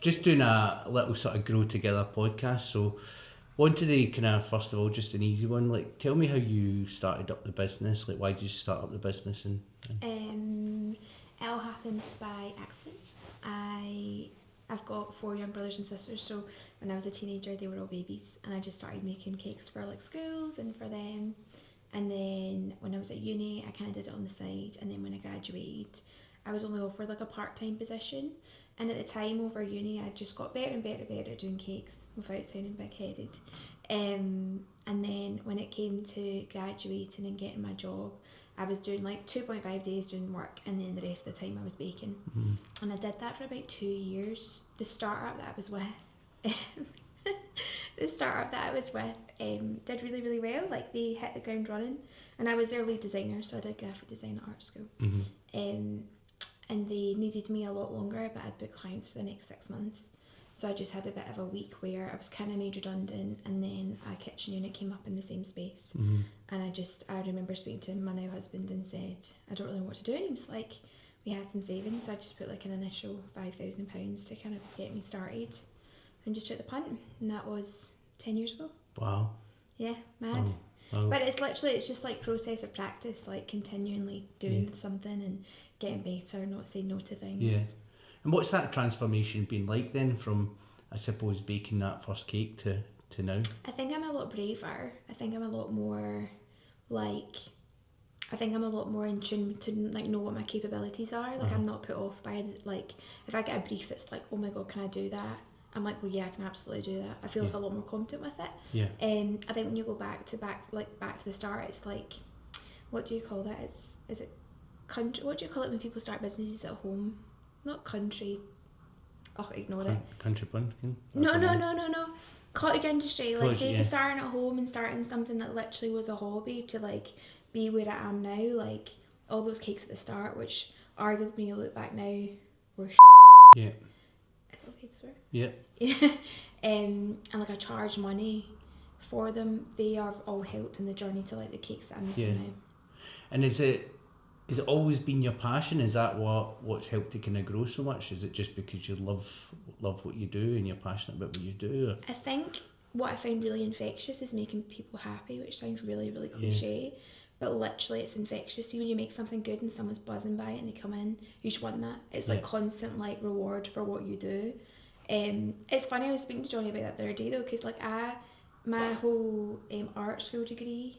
just doing a little sort of grow together podcast. So wanted to kind of, first of all, just an easy one. Like, tell me how you started up the business. Like, why did you start up the business? And It all happened by accident. I've got 4 young brothers and sisters, so when I was a teenager they were all babies, and I just started making cakes for like schools and for them. And then when I was at uni I kind of did it on the side, and then when I graduated I was only offered like a part-time position, and at the time over uni I just got better and better at doing cakes without sounding big-headed. And then when it came to graduating and getting my job, I was doing like 2.5 days doing work, and then the rest of the time I was baking. And I did that for about 2 years. The startup that I was with did really, really well. Like, they hit the ground running, and I was their lead designer, so I did graphic design at art school. And they needed me a lot longer, but I'd booked clients for the next 6 months. So I just had a bit of a week where I was kind of made redundant, and then a kitchen unit came up in the same space. And I remember speaking to my now husband and said, I don't really know what to do. And he was like, we had some savings, so I just put like an initial £5,000 to kind of get me started, and just took the punt. And that was 10 years ago. wow. Yeah, mad. Wow. But it's just like process of practice, like continually doing something and getting better, not saying no to things. Yeah. And what's that transformation been like then, from, I suppose, baking that first cake to now? I think I'm a lot braver. I think I'm a lot more in tune to like know what my capabilities are. Like, I'm not put off by like, if I get a brief that's like, oh my god, can I do that? I'm like, well, yeah, I can absolutely do that. I feel like a lot more confident with it. Yeah. I think when you go back to the start, it's like, what do you call that? Is it country? What do you call it when people start businesses at home? Not country. Oh, ignore it. Country pumpkin? No. Cottage industry. Like, starting at home and starting something that literally was a hobby to like be where I am now. Like, all those cakes at the start, which arguably when you look back now were Yeah. It's okay to swear. Yeah. And like, I charge money for them. They have all helped in the journey to like the cakes that I'm making now. And has it always been your passion? Is that what's helped to kind of grow so much? Is it just because you love what you do and you're passionate about what you do? Or? I think what I find really infectious is making people happy, which sounds really, really cliche, but literally it's infectious. See, when you make something good and someone's buzzing by it and they come in, you just want that. It's like constant like reward for what you do. It's funny, I was speaking to Johnny about that the other day though, because like my whole art school degree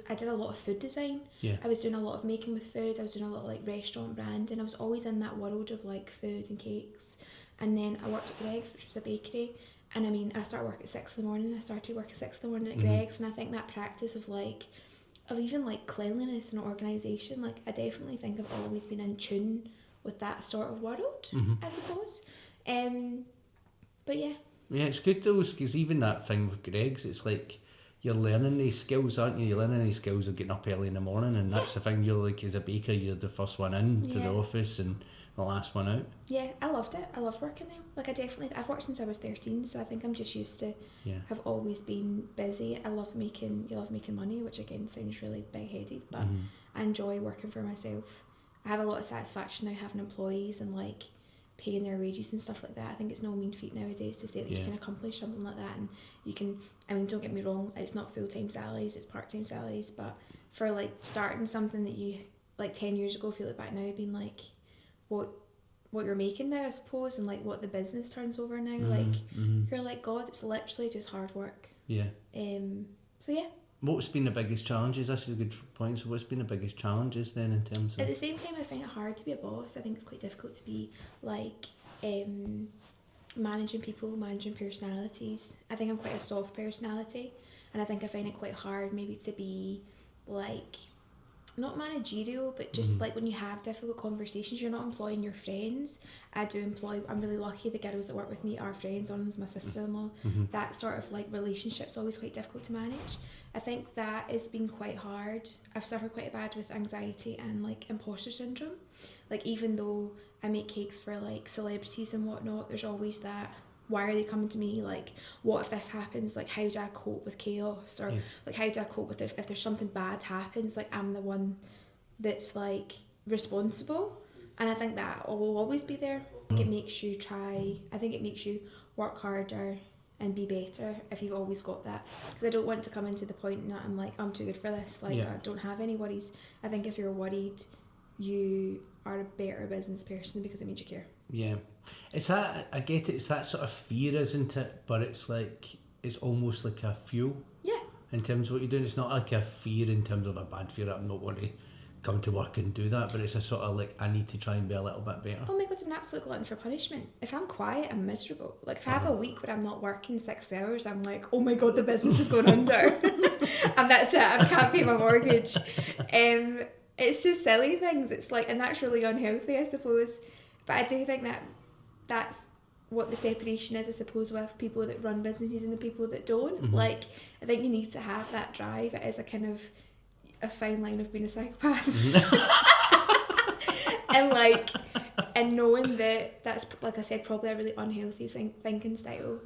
I did a lot of food design. I was doing a lot of making with food. I was doing a lot of like restaurant branding. I was always in that world of like food and cakes. And then I worked at Greg's, which was a bakery. And I mean, I started work at 6 in the morning. I started work at 6 in the morning at Greg's, and I think that practice of even like cleanliness and organisation, like I definitely think I've always been in tune with that sort of world, I suppose. But yeah. Yeah, it's good though, because even that thing with Greg's, it's like, you're learning these skills, aren't you? You're learning these skills of getting up early in the morning, and that's the thing. You're like, as a baker, you're the first one in to the office and the last one out. Yeah, I loved it. I loved working there. Like, I've worked since I was 13, so I think I'm just used to have always been busy. You love making money, which again sounds really big-headed, but I enjoy working for myself. I have a lot of satisfaction now having employees and like paying their wages and stuff like that. I think it's no mean feat nowadays to say that you can accomplish something like that, and you can, I mean, don't get me wrong, it's not full-time salaries, it's part-time salaries, but for like starting something that you like 10 years ago, if you look back now, being like what you're making now, I suppose, and like what the business turns over now, you're like, God, it's literally just hard work. So yeah. What's been the biggest challenges? That's a good point. So what's been the biggest challenges then in terms of... At the same time, I find it hard to be a boss. I think it's quite difficult to be like managing people, managing personalities. I think I'm quite a soft personality, and I think I find it quite hard maybe to be like, not managerial, but just like when you have difficult conversations, you're not employing your friends. I'm really lucky, the girls that work with me are friends. One of them's my sister-in-law. That sort of like relationship's always quite difficult to manage. I think that has been quite hard. I've suffered quite bad with anxiety and like imposter syndrome. Like, even though I make cakes for like celebrities and whatnot, there's always that, why are they coming to me? Like, what if this happens? Like, how do I cope with chaos? Or like, how do I cope with if there's something bad happens? Like, I'm the one that's like responsible. And I think that will always be there. think it makes you try. I think it makes you work harder and be better if you've always got that. Because I don't want to come into the point that I'm like, I'm too good for this. Like, I don't have any worries. I think if you're worried, you are a better business person because it made you care. Yeah. It's that, I get it, it's that sort of fear, isn't it? But it's like, it's almost like a fuel. Yeah. In terms of what you're doing. It's not like a fear in terms of a bad fear that I'm not going to come to work and do that, but it's a sort of like, I need to try and be a little bit better. Oh my god, I'm an absolute glutton for punishment. If I'm quiet, I'm miserable. Like, if I have a week where I'm not working 6 hours, I'm like, oh my god, the business is going under. And that's it, I can't pay my mortgage. It's just silly things. It's like, and that's really unhealthy, I suppose. But I do think that that's what the separation is, I suppose, with people that run businesses and the people that don't. Like, I think you need to have that drive. It is a kind of a fine line of being a psychopath. And like, and knowing that that's, like I said, probably a really unhealthy thinking style.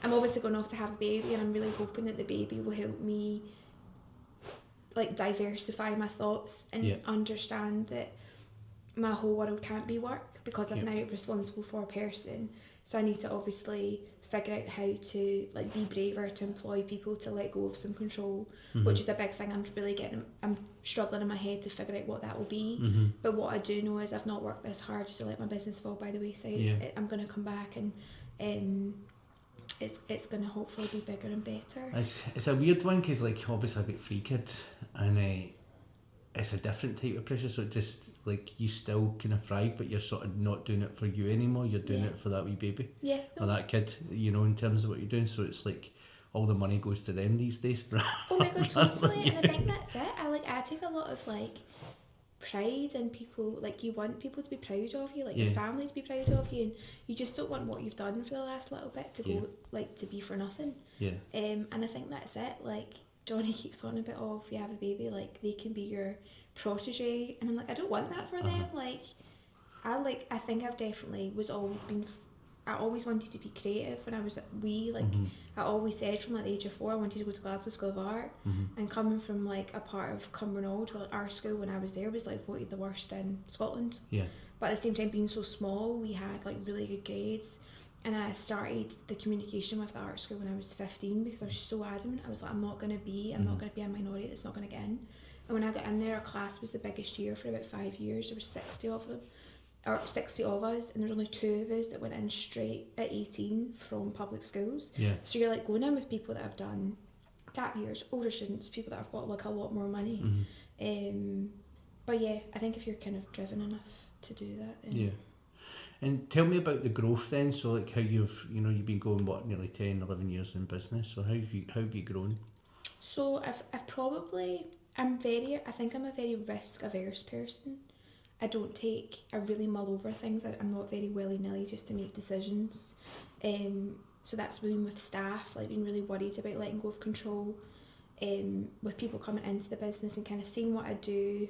I'm obviously going off to have a baby, and I'm really hoping that the baby will help me like diversify my thoughts and understand that my whole world can't be work, because I'm now responsible for a person. So I need to obviously figure out how to like be braver to employ people to let go of some control, which is a big thing. I'm struggling in my head to figure out what that will be. But what I do know is I've not worked this hard just to let my business fall by the wayside. I'm going to come back, and it's going to hopefully be bigger and better. It's a weird one because like obviously I've got 3 kids, and it's a different type of pressure, so it just like you still kind of thrive, but you're sort of not doing it for you anymore, you're doing it for that wee baby or that kid, you know, in terms of what you're doing. So it's like all the money goes to them these days. Oh my god, totally. And I think that's it. I take a lot of like pride in people. Like, you want people to be proud of you, like your family to be proud of you, and you just don't want what you've done for the last little bit to go like to be for nothing. And I think that's it. Like, Johnny keeps on a bit of, if you have a baby, like they can be your protege, and I'm like, I don't want that for them. Like, I think I've definitely I always wanted to be creative when I was wee. Like, I always said from like the age of 4 I wanted to go to Glasgow School of Art, and coming from like a part of Cumbernauld where like, our school when I was there was like voted the worst in Scotland. But at the same time, being so small, we had like really good grades. And I started the communication with the art school when I was 15 because I was so adamant. I was like, I'm not going to be a minority that's not going to get in. And when I got in there, our class was the biggest year for about 5 years. There were 60 of them, or 60 of us, and there was only 2 of us that went in straight at 18 from public schools. So you're like going in with people that have done gap years, older students, people that have got like a lot more money. But yeah, I think if you're kind of driven enough to do that, then And tell me about the growth then. So like how you've been going nearly 10, 11 years in business. So how have you grown? So I think I'm a very risk averse person. I really mull over things. I'm not very willy-nilly just to make decisions. So that's been with staff, like being really worried about letting go of control. With people coming into the business and kind of seeing what I do.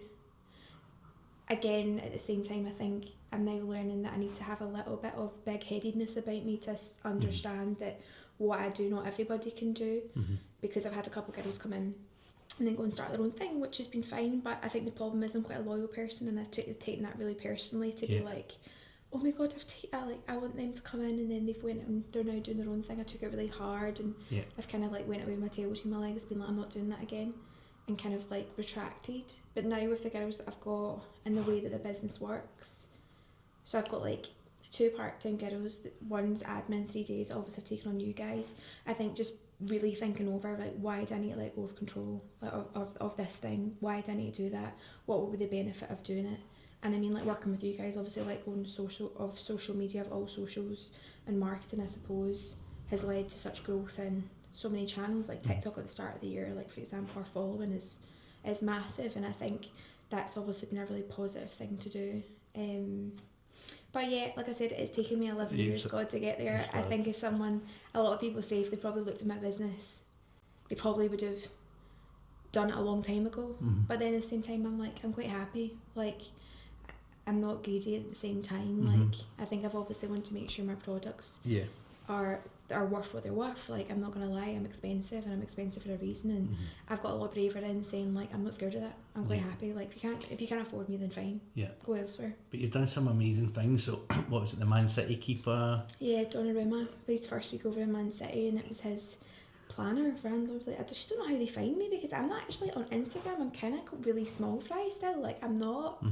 Again, at the same time, I think I'm now learning that I need to have a little bit of big-headedness about me to understand that what I do, not everybody can do. Because I've had a couple of girls come in and then go and start their own thing, which has been fine. But I think the problem is I'm quite a loyal person, and I've taken that really personally to be like, oh my god, I want them to come in, and then they've went and they're now doing their own thing. I took it really hard, and I've kind of like went away with my tail between my legs, being like, I'm not doing that again. And kind of like retracted. But now with the girls that I've got and the way that the business works, so I've got like 2 part-time girls, one's admin 3 days, obviously I've taken on you guys. I think just really thinking over like, why do I need to let go of control of this thing? Why do I need to do that? What would be the benefit of doing it? And I mean, like working with you guys, obviously like going social media, of all socials and marketing, I suppose, has led to such growth in so many channels. Like TikTok at the start of the year, like for example, our following is massive, and I think that's obviously been a really positive thing to do. But yeah, like I said, it's taken me 11 years, God, to get there. I think a lot of people say if they probably looked at my business, they probably would have done it a long time ago. But then at the same time, I'm like, I'm quite happy. Like, I'm not greedy at the same time. Like, I think I've obviously wanted to make sure my products are worth what they're worth. Like, I'm not gonna lie, I'm expensive, and I'm expensive for a reason, and I've got a lot of bravery in saying, like, I'm not scared of that. I'm quite happy. Like, if you can't afford me, then fine. Yeah. Go elsewhere. But you've done some amazing things. So what was it, the Man City keeper? Yeah, Donnarumma. His first week over in Man City, and it was his planner for Landlord. I just don't know how they find me, because I'm not actually on Instagram. I'm kind of really small fry still. Like, I'm not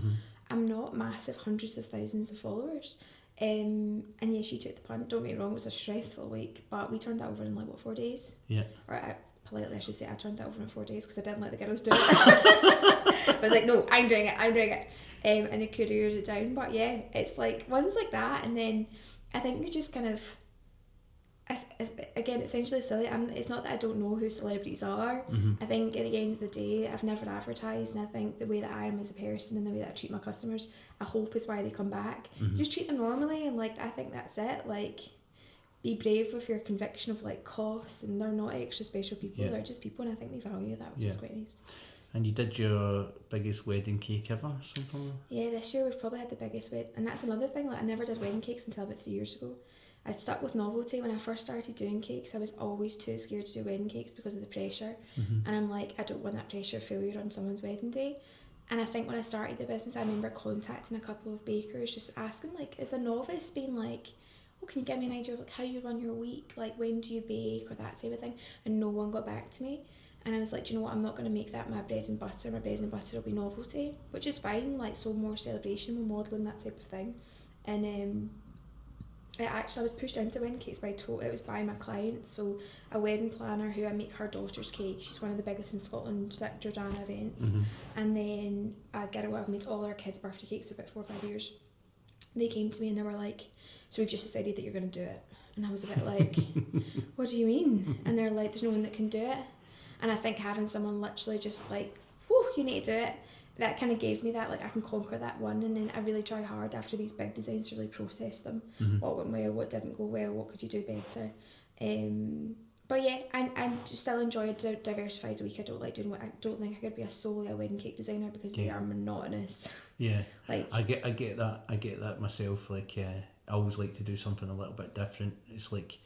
massive, hundreds of thousands of followers. And yeah, she took the punt. Don't get me wrong, it was a stressful week, but we turned that over in like 4 days. Yeah. Or politely, I should say, I turned that over in 4 days because I didn't let the girls do it. I was like, no, I'm doing it. And the couriered it down. But yeah, it's like ones like that, and then I think you're just kind of, again, essentially silly. It's not that I don't know who celebrities are. I think at the end of the day, I've never advertised, and I think the way that I am as a person and the way that I treat my customers, I hope is why they come back. Just treat them normally, and like, I think that's it. Like, be brave with your conviction of like costs, and they're not extra special people. They're just people, and I think they value that, which is quite nice. And you did your biggest wedding cake ever, something like that? Yeah, this year we've probably had the biggest wedding, and that's another thing. Like, I never did wedding cakes until about 3 years ago. I'd stuck with novelty. When I first started doing cakes, I was always too scared to do wedding cakes because of the pressure. And I'm like, I don't want that pressure of failure on someone's wedding day. And I think when I started the business, I remember contacting a couple of bakers, just asking, like, as a novice, being like, oh, can you give me an idea of like how you run your week? Like, when do you bake, or that type of thing? And no one got back to me. And I was like, do you know what? I'm not going to make that my bread and butter. My bread and butter will be novelty, which is fine. Like, so more celebration, more modelling, that type of thing. And I was pushed into wedding cakes it was by my client. So a wedding planner who I make her daughter's cake. She's one of the biggest in Scotland, like Jordana events. And then a girl I've made all our kids' birthday cakes for about 4 or 5 years. They came to me and they were like, so we've just decided that you're going to do it. And I was a bit like, what do you mean? And they're like, there's no one that can do it. And I think having someone literally just like, whew, you need to do it, that kind of gave me that, like, I can conquer that one. And then I really try hard after these big designs to really process them. What went well, what didn't go well, what could you do better. But yeah, I still enjoy a diversified week. I don't think I could be solely a wedding cake designer, because they are monotonous. Yeah. Like, I get that myself. Like, I always like to do something a little bit different. It's like,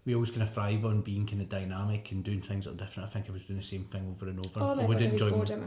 we always kind of thrive on being kind of dynamic and doing things that are different. I think I was doing the same thing over and over. Oh my God, I wouldn't enjoy my job.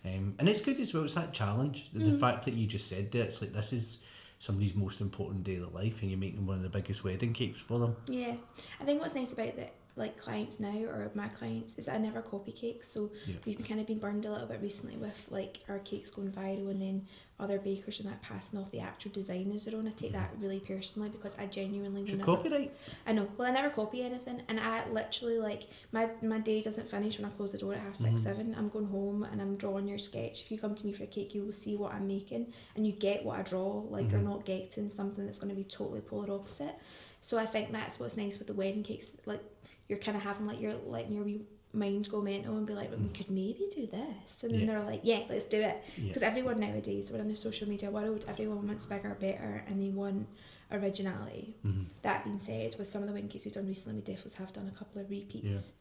And it's good as well. It's that challenge. The fact that you just said that, it's like, this is somebody's most important day of their life, and you're making one of the biggest wedding cakes for them. Yeah, I think what's nice about that, like, clients now, or my clients, is that I never copy cakes. So we've kind of been burned a little bit recently with like our cakes going viral, and then other bakers and that passing off the actual design as their own. I take that really personally, because I genuinely will never copyright. I know. Well, I never copy anything, and I literally, like, my day doesn't finish when I close the door at 6:30, 7. I'm going home and I'm drawing your sketch. If you come to me for a cake, you will see what I'm making, and you get what I draw. Like, you're not getting something that's going to be totally polar opposite. So I think that's what's nice with the wedding cakes. Like, you're kind of having like, you're letting your wee mind go mental and be like, well, we could maybe do this, and then they're like, yeah, let's do it. Because everyone nowadays, we're in the social media world, everyone wants bigger, better, and they want originality. That being said, with some of the wedding cakes we've done recently, we definitely have done a couple of repeats,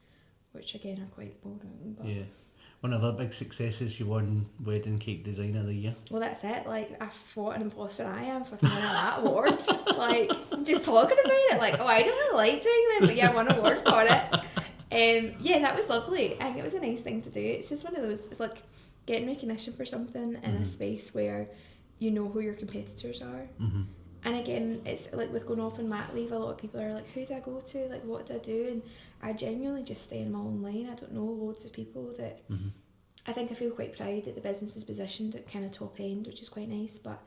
which again are quite boring. But one of the big successes, you won Wedding Cake Designer of the Year. Well, that's it. Like, I fought an imposter I am for winning that award. Like, just talking about it, like, oh, I don't really like doing them, but yeah, I won an award for it. Yeah, that was lovely, and it was a nice thing to do. It's just one of those, it's like getting recognition for something in a space where you know who your competitors are. And again, it's like with going off on mat leave, a lot of people are like, who do I go to, like, what do I do? And I genuinely just stay in my own lane. I don't know loads of people that I think I feel quite proud that the business is positioned at kind of top end, which is quite nice. But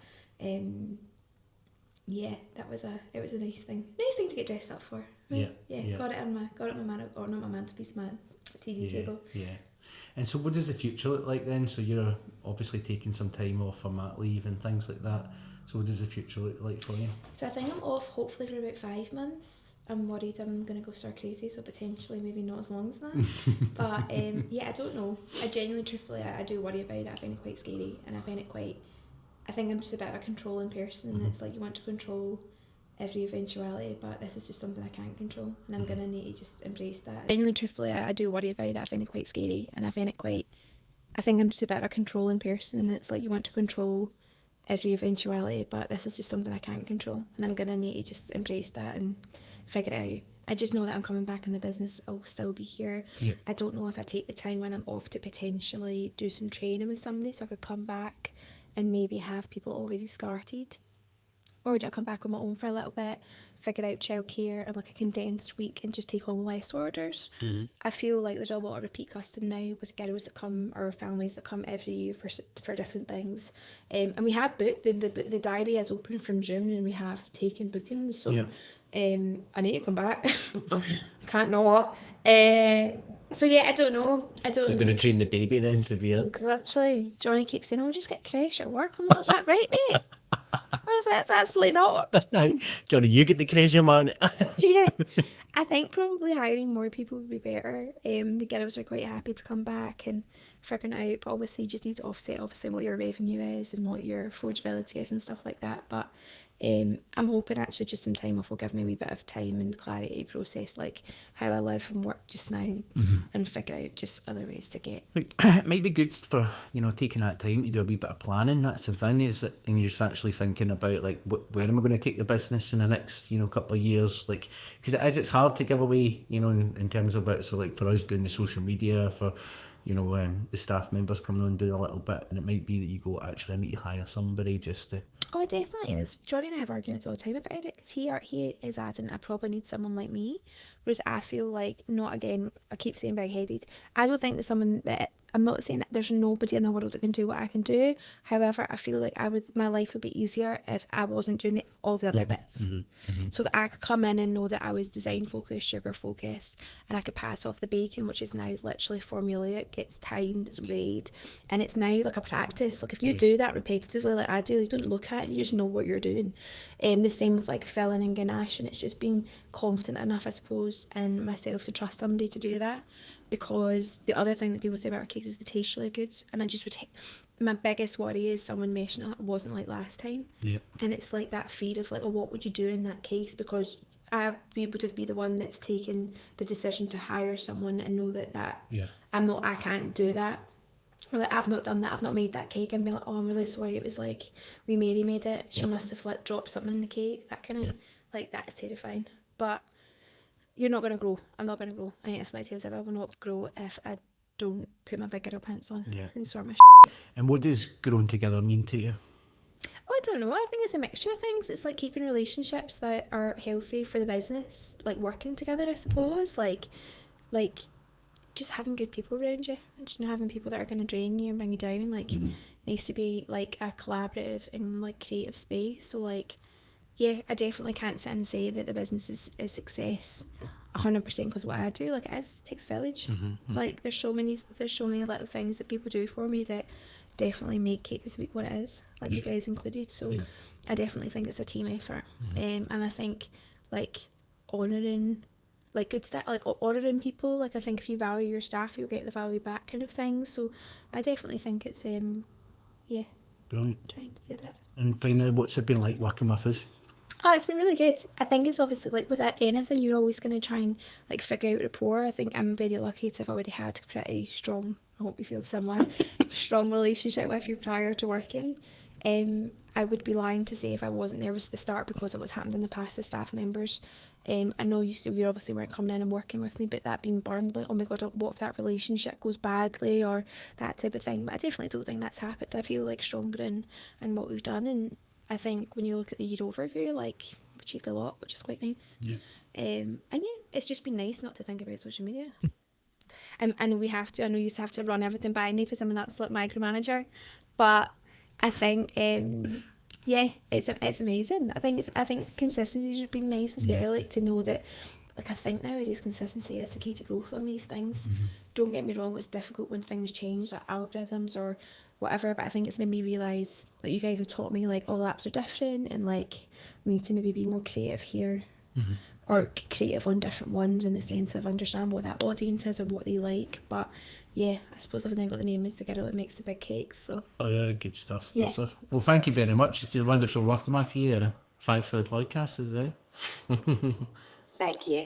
yeah, it was a nice thing to get dressed up for. Yeah. Got it on my mantelpiece, my TV table. Yeah. And so what does the future look like then? So you're obviously taking some time off for mat leave and things like that. So what does the future look like for you? So I think I'm off hopefully for about 5 months. I'm worried I'm going to go stir crazy, so potentially maybe not as long as that. But yeah, I don't know. I genuinely, truthfully, I do worry about it. I find it quite scary, and I think I'm just a bit of a controlling person, and it's like you want to control every eventuality, but this is just something I can't control, and I'm going to need to just embrace that. Genuinely, truthfully, I do worry about it. I find it quite scary, and I think I'm just a bit of a controlling person, and it's like you want to control every eventuality, but this is just something I can't control, and I'm gonna need to just embrace that and figure it out. I just know that I'm coming back in the business. I'll still be here. Yeah. I don't know if I take the time when I'm off to potentially do some training with somebody so I could come back and maybe have people already started. Or do I come back on my own for a little bit, figure out childcare and like a condensed week and just take on less orders? I feel like there's a lot of repeat custom now with girls that come or families that come every year for different things. And we have booked, the diary is open from June and we have taken bookings. So I need to come back. Can't not. So yeah, I don't know. So you're going to train the baby then to be it? Actually, Johnny keeps saying, "Oh, just get creche at work." I'm like, "Is that right, mate?" I was like, "That's absolutely not." No, Johnny, you get the crazy man. Yeah, I think probably hiring more people would be better. The girls are quite happy to come back and figuring it out, but obviously you just need to offset what your revenue is and what your affordability is and stuff like that. But I'm hoping actually just some time off will give me a wee bit of time and clarity to process like how I live and work just now, and figure out just other ways to get. It might be good for, taking that time to do a wee bit of planning. That's the thing, is that and you're just actually thinking about like where am I going to take the business in the next couple of years, like, because it's hard to give away in terms of it. So like for us doing the social media, for the staff members coming on and doing a little bit, and it might be that you go, actually I need to hire somebody just to. Oh, it definitely is. Johnny and I have arguments all the time about it, because he is adamant I probably need someone like me, whereas I feel like, not again, I keep saying big-headed, I don't think that someone that, I'm not saying that there's nobody in the world that can do what I can do, however, I feel like my life would be easier if I wasn't doing all the other bits, so that I could come in and know that I was design focused, sugar focused, and I could pass off the bacon, which is now literally formulaic, it's timed, it's weighed, and it's now like a practice. Like if you do that repetitively like I do, you don't look at it, you just know what you're doing. The same with like filling and ganache, and it's just being confident enough, I suppose, in myself to trust somebody to do that. Because the other thing that people say about our cakes is they taste really good, and I just would my biggest worry is someone mentioning it wasn't like last time. And it's like that fear of like, oh, what would you do in that case? Because I would be the one that's taken the decision to hire someone and know that I can't do that. Or like, I've not done that, I've not made that cake, and be like, oh, I'm really sorry, it was like we Mary made it, she must have like dropped something in the cake, that kind of like, that is terrifying. But you're not going to grow. I'm not going to grow. I think that's my tales ever. I will not grow if I don't put my big girl pants on and sort my And what does growing together mean to you? Oh, I don't know. I think it's a mixture of things. It's like keeping relationships that are healthy for the business, like working together, I suppose. Like just having good people around you, and just not having people that are going to drain you and bring you down. And like, it needs to be like a collaborative and like creative space. So like, yeah, I definitely can't sit and say that the business is a success 100% because what I do, like, it takes a village. Like there's so many little things that people do for me that definitely make Cake This Week what it is, like you guys included. So I definitely think it's a team effort. And I think like honouring like good stuff, like honouring people, like I think if you value your staff you'll get the value back, kind of thing. So I definitely think it's brilliant. Trying to do that. And finally, what's it been like working with us? Oh, it's been really good. I think it's obviously like with anything, you're always going to try and like figure out rapport. I think I'm very lucky to have already had a pretty strong, I hope you feel similar, strong relationship with you prior to working. I would be lying to say if I wasn't nervous at the start because of what's happened in the past with staff members. I know you obviously weren't coming in and working with me, but that being burned, like, oh my god, what if that relationship goes badly or that type of thing. But I definitely don't think that's happened. I feel like stronger in what we've done, and I think when you look at the year overview, like, we achieved a lot, which is quite nice. And yeah, it's just been nice not to think about social media. And we have to, I know you have to run everything by me because I'm an absolute micromanager, but I think, it's amazing. I think consistency has been nice as well, like to know that, like I think nowadays consistency is the key to growth on these things. Don't get me wrong, it's difficult when things change, like algorithms or whatever, but I think it's made me realise that you guys have taught me like all apps are different and like we need to maybe be more creative here or creative on different ones in the sense of understand what that audience is and what they like. But yeah, I suppose I've then got the name is the girl that makes the big cakes. So oh yeah, good stuff. Good stuff. Well, thank you very much. It's wonderful working with you. Thanks for the podcast, is there? Thank you.